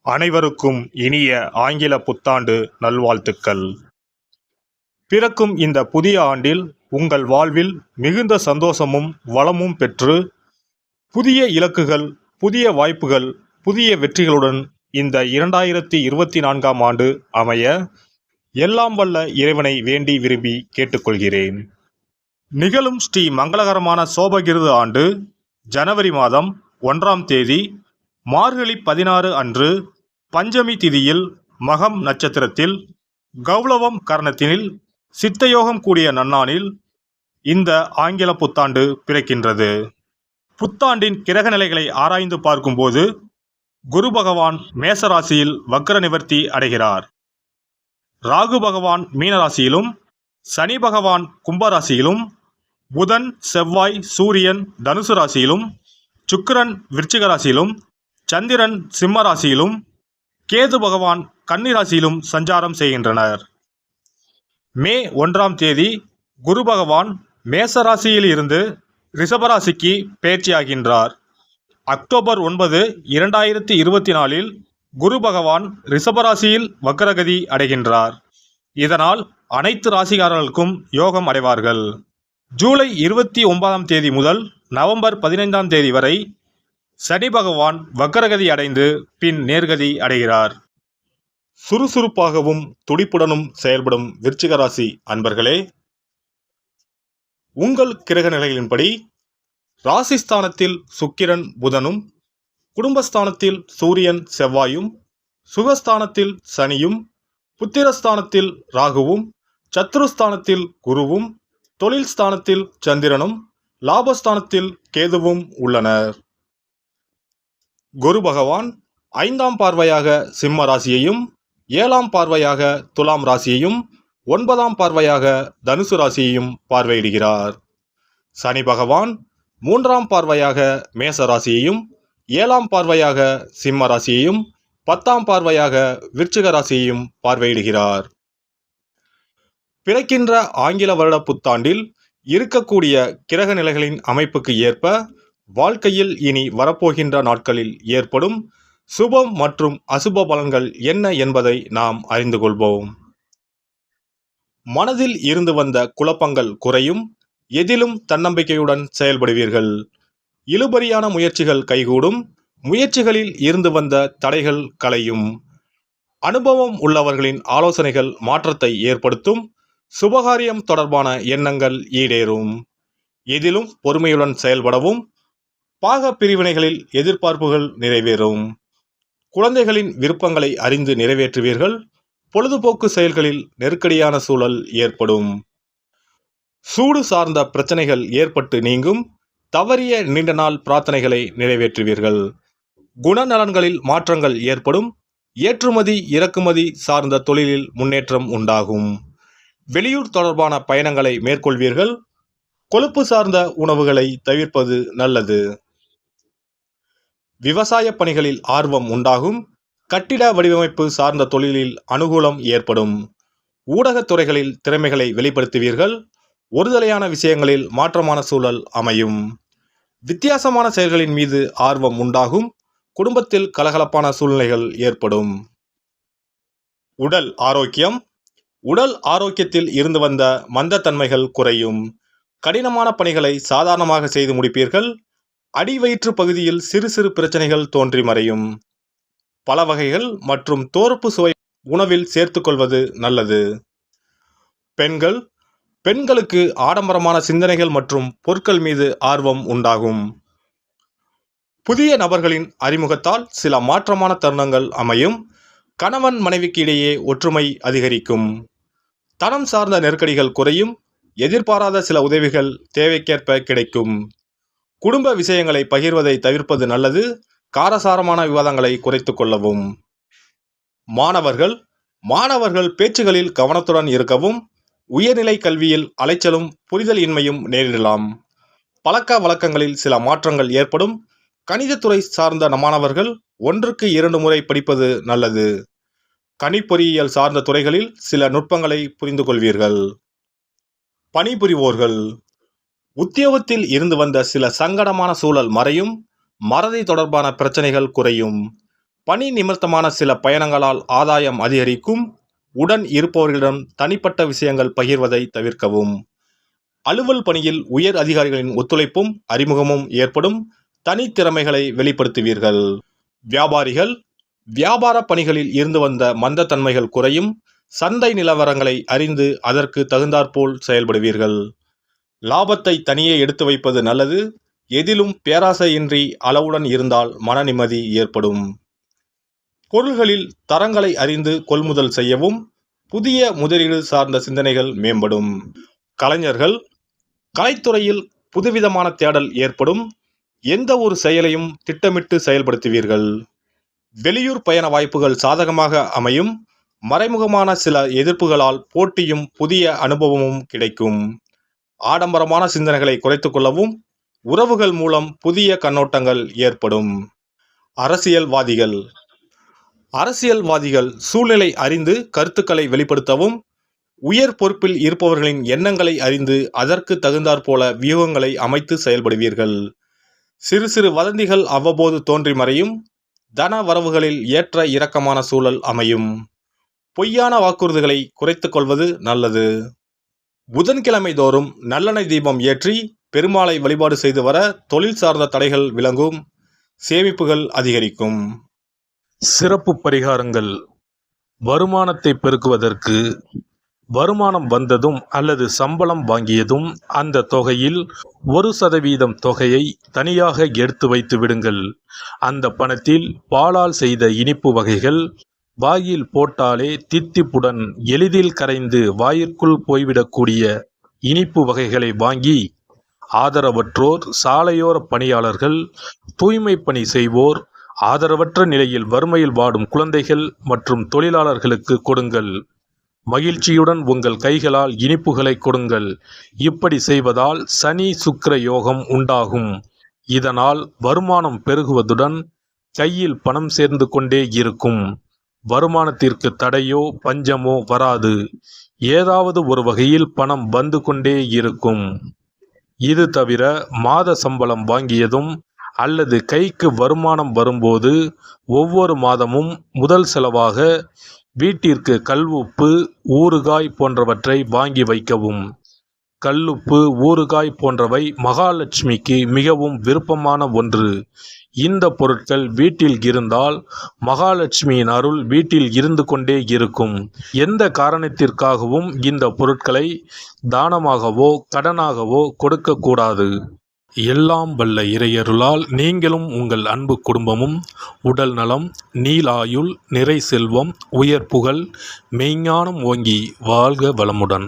அனைவருக்கும் இனிய ஆங்கில புத்தாண்டு நல்வாழ்த்துக்கள். பிறக்கும் இந்த புதிய ஆண்டில் உங்கள் வாழ்வில் மிகுந்த சந்தோஷமும் வளமும் பெற்று புதிய இலக்குகள், புதிய வாய்ப்புகள், புதிய வெற்றிகளுடன் இந்த 2024ஆம் ஆண்டு அமைய எல்லாம் வல்ல இறைவனை வேண்டி விரும்பி கேட்டுக்கொள்கிறேன். நிகழும் ஸ்ரீ மங்களகரமான சோபகிருது ஆண்டு ஜனவரி மாதம் 1ஆம் தேதி மார்கழி 16 அன்று பஞ்சமி திதியில் மகம் நட்சத்திரத்தில் கௌளவம் கரணத்தினில் சித்தயோகம் கூடிய நன்னாளில் இந்த ஆங்கில புத்தாண்டு பிறக்கின்றது. புத்தாண்டின் கிரக நிலைகளை ஆராய்ந்து பார்க்கும்போது குரு பகவான் மேசராசியில் வக்ர நிவர்த்தி அடைகிறார். ராகு பகவான் மீனராசியிலும், சனி பகவான் கும்பராசியிலும், புதன் செவ்வாய் சூரியன் தனுசு ராசியிலும், சுக்கிரன் விருச்சிக ராசியிலும், சந்திரன் சிம்ம ராசியிலும், கேது பகவான் கன்னி ராசியிலும் சஞ்சாரம் செய்கின்றனர். மே 1ஆம் தேதி குரு பகவான் மேச ராசியில் இருந்து ரிஷபராசிக்கு பெயர்ச்சியாகின்றார். அக்டோபர் 9, 2024இல் குரு பகவான் ரிஷபராசியில் வக்ரகதி அடைகின்றார். இதனால் அனைத்து ராசிக்காரர்களுக்கும் யோகம் அடைவார்கள். ஜூலை 29ஆம் தேதி முதல் நவம்பர் 15ஆம் தேதி வரை சனி பகவான் வக்ரகதி அடைந்து பின் நேர்கதி அடைகிறார். சுறுசுறுப்பாகவும் துடிப்புடனும் செயல்படும் விருச்சிக ராசி அன்பர்களே, உங்கள் கிரக நிலைகளின்படி ராசிஸ்தானத்தில் சுக்கிரன் புதனும், குடும்பஸ்தானத்தில் சூரியன் செவ்வாயும், சுகஸ்தானத்தில் சனியும், புத்திரஸ்தானத்தில் ராகுவும், சத்ருஸ்தானத்தில் குருவும், தொழில் ஸ்தானத்தில் சந்திரனும், லாபஸ்தானத்தில் கேதுவும் உள்ளனர். குரு பகவான் 5ஆம் பார்வையாக சிம்ம ராசியையும், 7ஆம் பார்வையாக துலாம் ராசியையும், 9ஆம் பார்வையாக தனுசு ராசியையும் பார்வையிடுகிறார். சனி பகவான் 3ஆம் பார்வையாக மேச ராசியையும், 7ஆம் பார்வையாக சிம்ம ராசியையும், 10ஆம் பார்வையாக விருச்சிக ராசியையும் பார்வையிடுகிறார். பிறக்கின்ற ஆங்கில வருட புத்தாண்டில் இருக்கக்கூடிய கிரக நிலைகளின் அமைப்புக்கு ஏற்ப வாழ்க்கையில் இனி வரப்போகின்ற நாட்களில் ஏற்படும் சுபம் மற்றும் அசுப பலன்கள் என்ன என்பதை நாம் அறிந்து கொள்வோம். மனதில் இருந்து வந்த குழப்பங்கள் குறையும். எதிலும் தன்னம்பிக்கையுடன் செயல்படுவீர்கள். இழுபறியான முயற்சிகள் கைகூடும். முயற்சிகளில் இருந்து வந்த தடைகள் களையும். அனுபவம் உள்ளவர்களின் ஆலோசனைகள் மாற்றத்தை ஏற்படுத்தும். சுபகாரியம் தொடர்பான எண்ணங்கள் ஈடேறும். எதிலும் பொறுமையுடன் செயல்படவும். பாக பிரிவினைகளில் எதிர்பார்ப்புகள் நிறைவேறும். குழந்தைகளின் விருப்பங்களை அறிந்து நிறைவேற்றுவீர்கள். பொழுதுபோக்கு செயல்களில் நெருக்கடியான சூழல் ஏற்படும். சூடு சார்ந்த பிரச்சனைகள் ஏற்பட்டு நீங்கும். தவறிய நீண்ட நாள் பிரார்த்தனைகளை நிறைவேற்றுவீர்கள். குணநலன்களில் மாற்றங்கள் ஏற்படும். ஏற்றுமதி இறக்குமதி சார்ந்த தொழிலில் முன்னேற்றம் உண்டாகும். வெளியூர் தொடர்பான பயணங்களை மேற்கொள்வீர்கள். கொழுப்பு சார்ந்த உணவுகளை தவிர்ப்பது நல்லது. விவசாய பணிகளில் ஆர்வம் உண்டாகும். கட்டிட வடிவமைப்பு சார்ந்த தொழிலில் அனுகூலம் ஏற்படும். ஊடகத் துறைகளில் திறமைகளை வெளிப்படுத்துவீர்கள். ஒருதலையான விஷயங்களில் மாற்றமான சூழல் அமையும். வித்தியாசமான செயல்களின் மீது ஆர்வம் உண்டாகும். குடும்பத்தில் கலகலப்பான சூழ்நிலைகள் ஏற்படும். உடல் ஆரோக்கியம். உடல் ஆரோக்கியத்தில் இருந்து வந்த மந்தத்தன்மைகள் குறையும். கடினமான பணிகளை சாதாரணமாக செய்து முடிப்பீர்கள். அடிவயிற்று பகுதியில் சிறு சிறு பிரச்சனைகள் தோன்றி மறையும். பல வகைகள் மற்றும் தோற்பு சுவை உணவில் சேர்த்துக்கொள்வது நல்லது. பெண்களுக்கு ஆடம்பரமான சிந்தனைகள் மற்றும் பொருட்கள் மீது ஆர்வம் உண்டாகும். புதிய நபர்களின் அறிமுகத்தால் சில மாற்றமான தருணங்கள் அமையும். கணவன் மனைவிக்கு இடையே ஒற்றுமை அதிகரிக்கும். தனம் சார்ந்த நெருக்கடிகள் குறையும். எதிர்பாராத சில உதவிகள் தேவைக்கேற்ப கிடைக்கும். குடும்ப விஷயங்களை பகிர்வதை தவிர்ப்பது நல்லது. காரசாரமான விவாதங்களை குறைத்து கொள்ளவும். மாணவர்கள் பேச்சுகளில் கவனத்துடன் இருக்கவும். உயர்நிலை கல்வியில் அலைச்சலும் புரிதல் இன்மையும் நேரிடலாம். பழக்க வழக்கங்களில் சில மாற்றங்கள் ஏற்படும். கணிதத்துறை சார்ந்த மாணவர்கள் 1க்கு 2 முறை படிப்பது நல்லது. கணிப்பொறியியல் சார்ந்த துறைகளில் சில நுட்பங்களை புரிந்து கொள்வீர்கள். பணிபுரிவோர்கள். உத்தியோகத்தில் இருந்து வந்த சில சங்கடமான சூழல் மறையும். மறதி தொடர்பான பிரச்சனைகள் குறையும். பணி நிமித்தமான சில பயணங்களால் ஆதாயம் அதிகரிக்கும். உடன் இருப்பவர்களிடம் தனிப்பட்ட விஷயங்கள் பகிர்வதை தவிர்க்கவும். அலுவல் பணியில் உயர் அதிகாரிகளின் ஒத்துழைப்பும் அறிமுகமும் ஏற்படும். தனித்திறமைகளை வெளிப்படுத்துவீர்கள். வியாபாரிகள். வியாபார பணிகளில் இருந்து வந்த மந்தத்தன்மைகள் குறையும். சந்தை நிலவரங்களை அறிந்து அதற்கு தகுந்தாற்போல் செயல்படுவீர்கள். லாபத்தை தனியே எடுத்து வைப்பது நல்லது. எதிலும் பேராசையின்றி அளவுடன் இருந்தால் மன நிம்மதி ஏற்படும். பொருள்களில் தரங்களை அறிந்து கொள்முதல் செய்யவும். புதிய முதலீடு சார்ந்த சிந்தனைகள் மேம்படும். கலைஞர்கள். கலைத்துறையில் புதுவிதமான தேடல் ஏற்படும். எந்த ஒரு செயலையும் திட்டமிட்டு செயல்படுத்துவீர்கள். வெளியூர் பயண வாய்ப்புகள் சாதகமாக அமையும். மறைமுகமான சில எதிர்ப்புகளால் போட்டியும் புதிய அனுபவமும் கிடைக்கும். ஆடம்பரமான சிந்தனைகளை குறைத்துக் கொள்ளவும். உறவுகள் மூலம் புதிய கண்ணோட்டங்கள் ஏற்படும். அரசியல்வாதிகள். அரசியல்வாதிகள் சூழ்நிலை அறிந்து கருத்துக்களை வெளிப்படுத்தவும். உயர் பொறுப்பில் இருப்பவர்களின் எண்ணங்களை அறிந்து அதற்கு தகுந்தாற்போல வியூகங்களை அமைத்து செயல்படுவீர்கள். சிறு சிறு வதந்திகள் அவ்வப்போது தோன்றி மறையும். தன வரவுகளில் ஏற்ற இறக்கமான சூழல் அமையும். பொய்யான வாக்குறுதிகளை குறைத்துக் கொள்வது நல்லது. புதன்கிழமை தோறும் நல்லெண்ணெய் தீபம் ஏற்றி பெருமாளை வழிபாடு செய்து வர தொழில் சார்ந்த தடைகள் விலகும். சேமிப்புகள் அதிகரிக்கும். சிறப்பு பரிகாரங்கள். வருமானத்தை பெருக்குவதற்கு வருமானம் வந்ததும் அல்லது சம்பளம் வாங்கியதும் அந்த தொகையில் 1% தொகையை தனியாக எடுத்து வைத்து விடுங்கள். அந்த பணத்தில் பாலால் செய்த இனிப்பு வகைகள் வாயில் போட்டாலே தித்திப்புடன் எளிதில் கரைந்து வாயிற்குள் போய்விடக்கூடிய இனிப்பு வகைகளை வாங்கி ஆதரவற்றோர், சாலையோர பணியாளர்கள், தூய்மை பணி செய்வோர், ஆதரவற்ற நிலையில் வறுமையில் வாடும் குழந்தைகள் மற்றும் தொழிலாளர்களுக்கு கொடுங்கள். மகிழ்ச்சியுடன் உங்கள் கைகளால் இனிப்புகளை கொடுங்கள். இப்படி செய்வதால் சனி சுக்கிர யோகம் உண்டாகும். இதனால் வருமானம் பெருகுவதுடன் கையில் பணம் சேர்ந்து கொண்டே இருக்கும். வருமானத்திற்கு தடையோ பஞ்சமோ வராது. ஏதாவது ஒரு வகையில் பணம் வந்து கொண்டே இருக்கும். இது தவிர மாத சம்பளம் வாங்கியதும் அல்லது கைக்கு வருமானம் வரும்போது ஒவ்வொரு மாதமும் முதல் செலவாக வீட்டிற்கு கல்லுப்பு, ஊறுகாய் போன்றவற்றை வாங்கி வைக்கவும். கல்லுப்பு, ஊறுகாய் போன்றவை மகாலட்சுமிக்கு மிகவும் விருப்பமான ஒன்று. இந்த பொருட்கள் வீட்டில் இருந்தால் மகாலட்சுமியின் அருள் வீட்டில் இருந்து கொண்டே இருக்கும். எந்த காரணத்திற்காகவும் இந்த பொருட்களை தானமாகவோ கடனாகவோ கொடுக்கக்கூடாது. எல்லாம் வல்ல இறையருளால் நீங்களும் உங்கள் அன்பு குடும்பமும் உடல் நலம், நீலாயுள், நிறை செல்வம், உயர் புகழ், மெய்ஞானம் ஓங்கி வாழ்க வளமுடன்.